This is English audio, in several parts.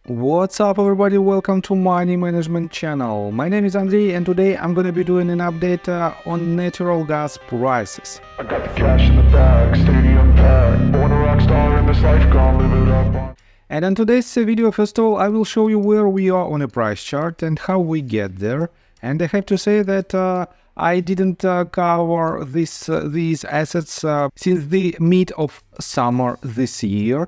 What's up everybody, welcome to Money Management channel. My name is Andrei and today I'm gonna be doing an update on natural gas prices. I got the cash in the bag, stadium packed, born a rock star in this life, gonna live it up. And in today's video, first of all, I will show you where we are on a price chart and how we get there. And I have to say that I didn't cover these assets since the mid of summer this year.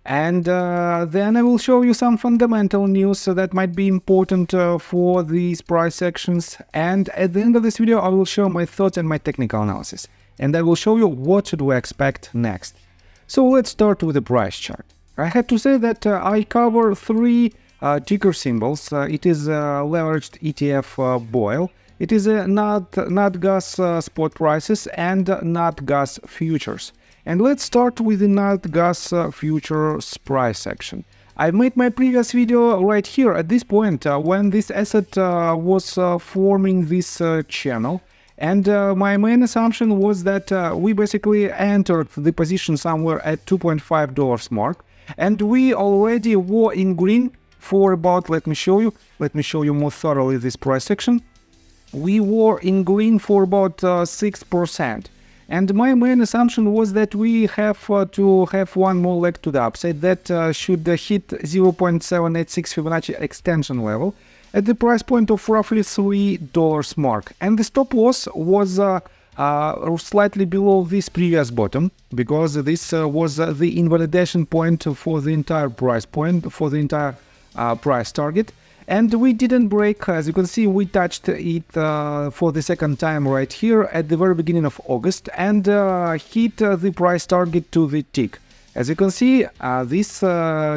And then I will show you some fundamental news that might be important for these price actions. And at the end of this video, I will show my thoughts and my technical analysis. And I will show you what should we expect next. So let's start with the price chart. I have to say that I cover three ticker symbols. It is leveraged ETF BOIL. It is Natgas spot prices and Natgas futures. And let's start with the Natgas futures price action. I made my previous video right here at this point when this asset was forming this channel. And my main assumption was that we basically entered the position somewhere at $2.5 mark. And we already were in green for about, let me show you more thoroughly this price action. We were in green for about 6%. And my main assumption was that we have to have one more leg to the upside that should hit 0.786 Fibonacci extension level at the price point of roughly $3 mark. And the stop loss was slightly below this previous bottom, because this was the invalidation point for the entire price point, for the entire price target. And we didn't break. As you can see, we touched it for the second time right here at the very beginning of August and hit the price target to the tick. As you can see, this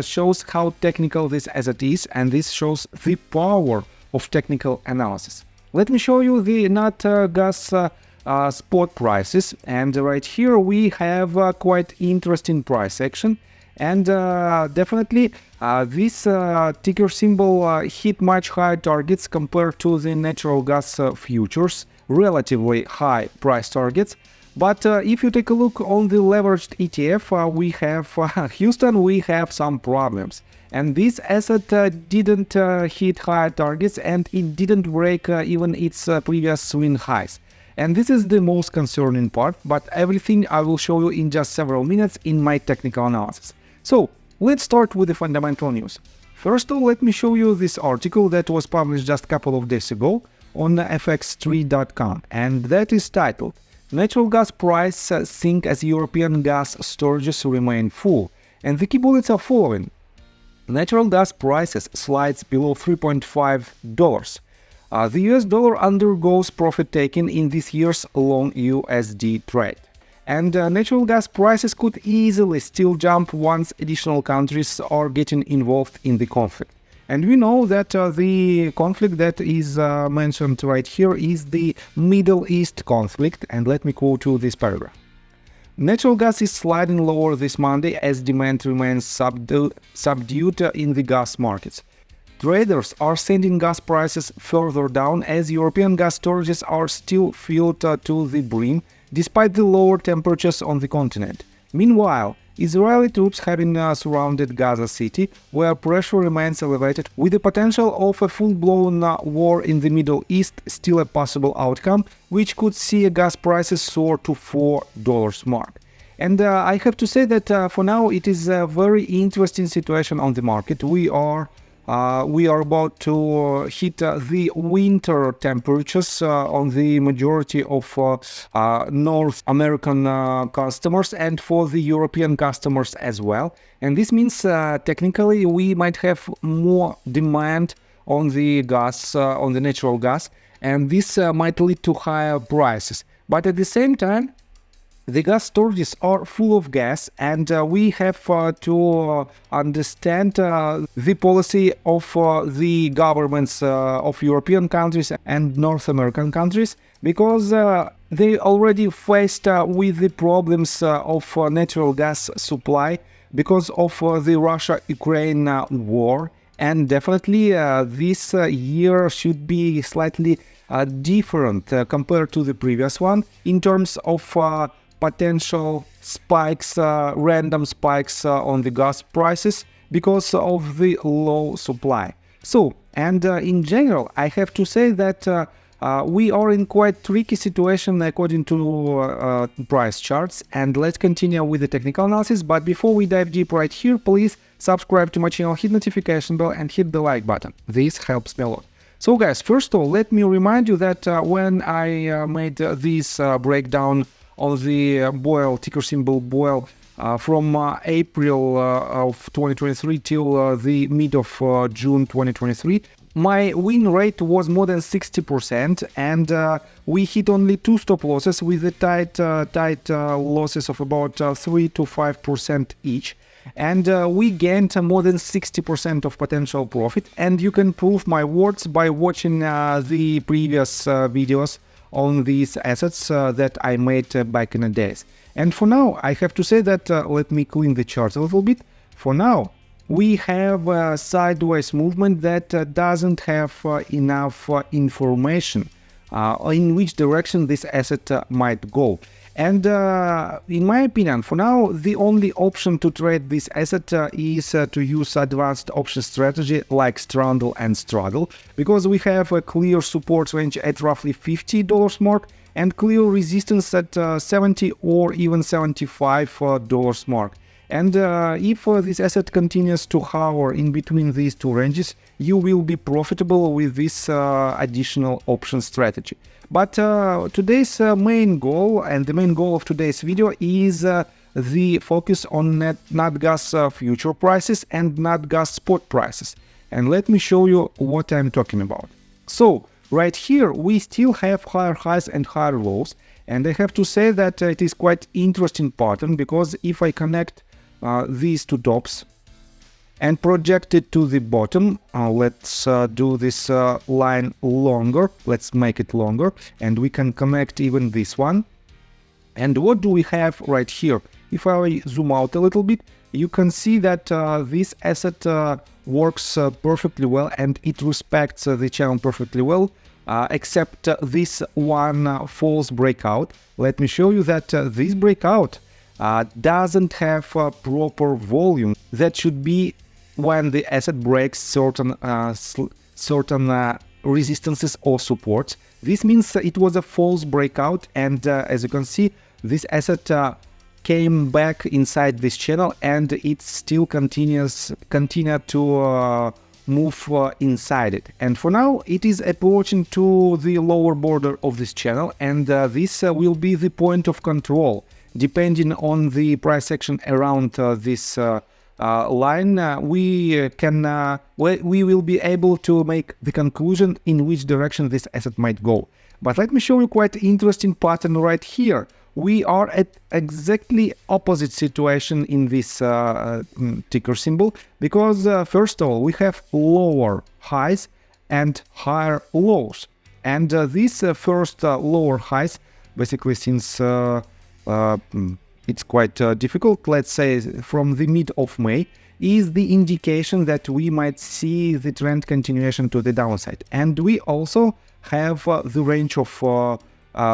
shows how technical this asset is, and this shows the power of technical analysis. Let me show you the Natgas spot prices, and right here we have quite interesting price action. And definitely this ticker symbol hit much higher targets compared to the natural gas futures, relatively high price targets. But if you take a look on the leveraged ETF, we have Houston, we have some problems. And this asset didn't hit higher targets, and it didn't break even its previous swing highs. And this is the most concerning part, but everything I will show you in just several minutes in my technical analysis. So, let's start with the fundamental news. First of all, let me show you this article that was published just a couple of days ago on fx3.com, and that is titled "Natural Gas Price Sink as European Gas Storages Remain Full." And the key bullets are following. Natural gas prices slides below $3.5. The US dollar undergoes profit-taking in this year's long USD trade. And natural gas prices could easily still jump once additional countries are getting involved in the conflict. And we know that the conflict that is mentioned right here is the Middle East conflict. And let me quote you this paragraph. Natural gas is sliding lower this Monday as demand remains subdued in the gas markets. Traders are sending gas prices further down as European gas storages are still filled to the brim, despite the lower temperatures on the continent. Meanwhile, Israeli troops having surrounded Gaza City, where pressure remains elevated, with the potential of a full-blown war in the Middle East still a possible outcome, which could see gas prices soar to $4 mark. And I have to say that for now it is a very interesting situation on the market. We are about to hit the winter temperatures on the majority of North American customers and for the European customers as well. And this means technically we might have more demand on the gas, on the natural gas, and this might lead to higher prices. But at the same time, the gas storages are full of gas, and we have to understand the policy of the governments of European countries and North American countries, because they already faced with the problems of natural gas supply because of the Russia-Ukraine war. And definitely this year should be slightly different compared to the previous one in terms of potential spikes, random spikes on the gas prices, because of the low supply. So, and in general, I have to say that we are in quite tricky situation according to price charts, and let's continue with the technical analysis. But before we dive deep right here, please subscribe to my channel, hit notification bell and hit the like button. This helps me a lot. So guys, first of all, let me remind you that when I made this breakdown of the BOIL, ticker symbol BOIL, from April of 2023 till the mid of June 2023, my win rate was more than 60%, and we hit only 2 stop losses with the tight losses of about 3 to 5% each. And we gained more than 60% of potential profit, and you can prove my words by watching the previous videos on these assets that I made back in the days. And for now, I have to say that, let me clean the charts a little bit. For now, we have a sideways movement that doesn't have enough information in which direction this asset might go. And in my opinion, for now, the only option to trade this asset is to use advanced option strategy like straddle and struggle, because we have a clear support range at roughly $50 mark and clear resistance at $70 or even $75 mark. And if this asset continues to hover in between these two ranges, you will be profitable with this additional option strategy. But today's main goal, and the main goal of today's video, is the focus on Natgas future prices and Natgas spot prices. And let me show you what I'm talking about. So right here, we still have higher highs and higher lows. And I have to say that it is quite interesting pattern, because if I connect these two tops and project it to the bottom, let's do this line longer, let's make it longer, and we can connect even this one. And what do we have right here? If I zoom out a little bit, you can see that this asset works perfectly well, and it respects the channel perfectly well, except this one false breakout. Let me show you that this breakout doesn't have proper volume that should be when the asset breaks certain resistances or supports. This means it was a false breakout, and as you can see, this asset came back inside this channel, and it still continued to move inside it. And for now, it is approaching to the lower border of this channel, and this will be the point of control. Depending on the price action around this line, we will be able to make the conclusion in which direction this asset might go. But let me show you quite interesting pattern right here. We are at exactly opposite situation in this ticker symbol, because first of all, we have lower highs and higher lows. And these first lower highs, basically since it's quite difficult, let's say from the mid of May, is the indication that we might see the trend continuation to the downside. And we also have the range of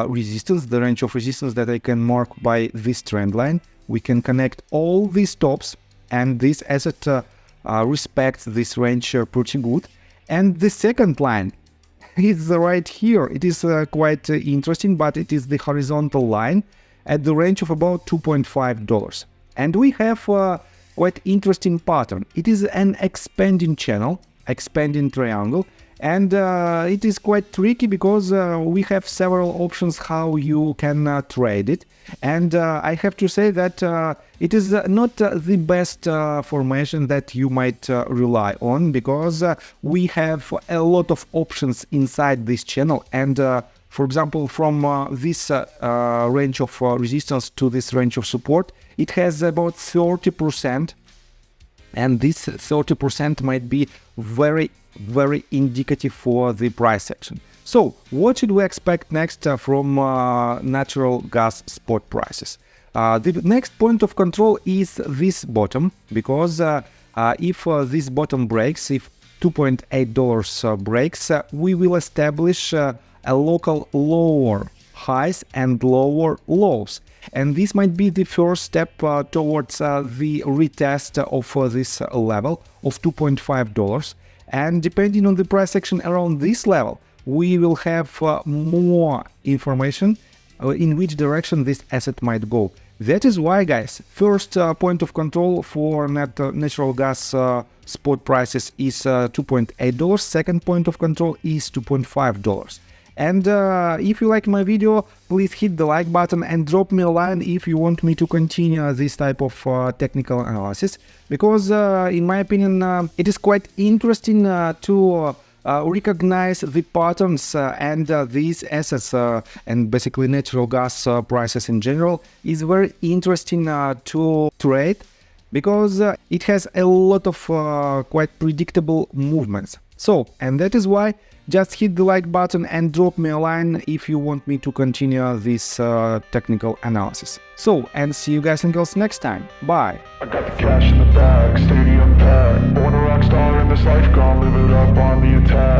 resistance, the range of resistance that I can mark by this trend line. We can connect all these tops, and this asset respects this range pretty good. And the second line is right here. It is quite interesting, but it is the horizontal line at the range of about $2.5. And we have quite interesting pattern. It is an expanding channel, expanding triangle, and it is quite tricky because we have several options how you can trade it. And I have to say that it is not the best formation that you might rely on, because we have a lot of options inside this channel. And for example, from this range of resistance to this range of support, it has about 30%, and this 30% might be very indicative for the price action. So what should we expect next from natural gas spot prices? The next point of control is this bottom, because if this bottom breaks, if $2.8 breaks, we will establish a local lower highs and lower lows. And this might be the first step towards the retest of this level of $2.5. And depending on the price action around this level, we will have more information in which direction this asset might go. That is why, guys, first point of control for natural gas spot prices is $2.8. Second point of control is $2.5. And if you like my video, please hit the like button and drop me a line if you want me to continue this type of technical analysis, because in my opinion it is quite interesting to recognize the patterns and these assets and basically natural gas prices in general is very interesting to trade, because it has a lot of quite predictable movements. So, and that is why just hit the like button and drop me a line if you want me to continue this technical analysis. So, and see you guys and girls next time. Bye. I got the cash in the bag, stadium packed. Born a rock star in this life, gonna live it up on the attack.